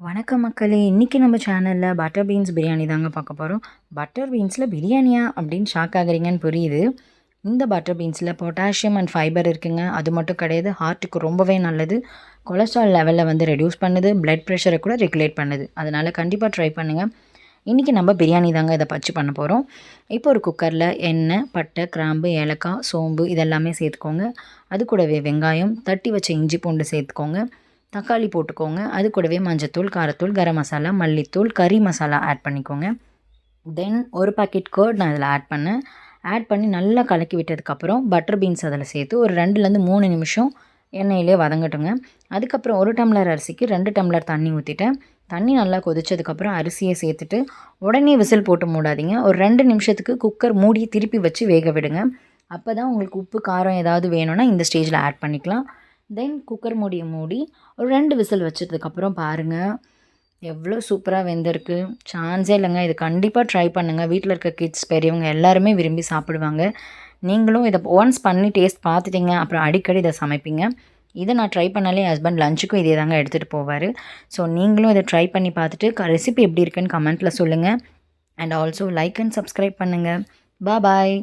வணக்கம் மக்களே! இன்றைக்கி நம்ம சேனலில் பட்டர் பீன்ஸ் பிரியாணி தாங்க பார்க்க போகிறோம். பட்டர் பீன்ஸில் பிரியாணியா அப்படின்னு ஷாக் ஆகுறீங்கன்னு புரியுது. இந்த பட்டர் பீன்ஸில் பொட்டாசியம் அண்ட் ஃபைபர் இருக்குங்க. அது மட்டும் கிடையாது, ஹார்ட்டுக்கு ரொம்பவே நல்லது. கொலஸ்ட்ரால் லெவலில் ரெடியூஸ் பண்ணுது, பிளட் ப்ரெஷரை கூட ரெகுலேட் பண்ணுது. அதனால் கண்டிப்பாக ட்ரை பண்ணுங்கள். இன்றைக்கி நம்ம பிரியாணி தாங்க இதை பச்சு பண்ண போகிறோம். இப்போ ஒரு குக்கரில் எண்ணெய், பட்டை, கிராம்பு, ஏலக்காய், சோம்பு இதெல்லாமே சேர்த்துக்கோங்க. அது கூடவே வெங்காயம், தட்டி வச்ச இஞ்சி பூண்டு சேர்த்துக்கோங்க. தக்காளி போட்டுக்கோங்க. அது கூடவே மஞ்சத்தூள், காரத்தூள், கரம் மசாலா, மல்லித்தூள், கறி மசாலா ஆட் பண்ணிக்கோங்க. தென் ஒரு பாக்கெட் கர்ட் நான் இதில் ஆட் பண்ணி நல்லா கலக்கி விட்டதுக்கப்புறம் பட்டர் பீன்ஸ் அதில் சேர்த்து ஒரு 2லேருந்து 3 நிமிஷம் எண்ணெயிலே வதங்கட்டுங்க. அதுக்கப்புறம் 1 டம்ளர் அரிசிக்கு 2 டம்ளர் தண்ணி ஊற்றிட்டேன். தண்ணி நல்லா கொதிச்சதுக்கப்புறம் அரிசியை சேர்த்துட்டு உடனே விசில் போட்டு மூடாதீங்க. ஒரு 2 நிமிஷத்துக்கு குக்கர் மூடி திருப்பி வச்சு வேக விடுங்க. அப்போ தான் உங்களுக்கு உப்பு, காரம் ஏதாவது வேணும்னா இந்த ஸ்டேஜில் ஆட் பண்ணிக்கலாம். தென் குக்கர் மூடியை மூடி ஒரு 2 விசில் வச்சதுக்கப்புறம் பாருங்கள், எவ்வளோ சூப்பராக வெந்திருக்கு. சான்ஸே இல்லைங்க. இது கண்டிப்பாக ட்ரை பண்ணுங்கள். வீட்டில் இருக்க கிட்ஸ், பெரியவங்க எல்லாருமே விரும்பி சாப்பிடுவாங்க. நீங்களும் இதை ஒன்ஸ் பண்ணி டேஸ்ட் பார்த்துட்டிங்க, அப்புறம் அடிக்கடி இதை சமைப்பீங்க. இதை நான் ட்ரை பண்ணாலே ஹஸ்பண்ட் லஞ்சுக்கும் இதே தாங்க எடுத்துகிட்டு போவார். ஸோ நீங்களும் இதை ட்ரை பண்ணி பார்த்துட்டு ரெசிபி எப்படி இருக்குன்னு கமெண்ட்டில் சொல்லுங்கள். And also like and subscribe பண்ணுங்கள். பாய்.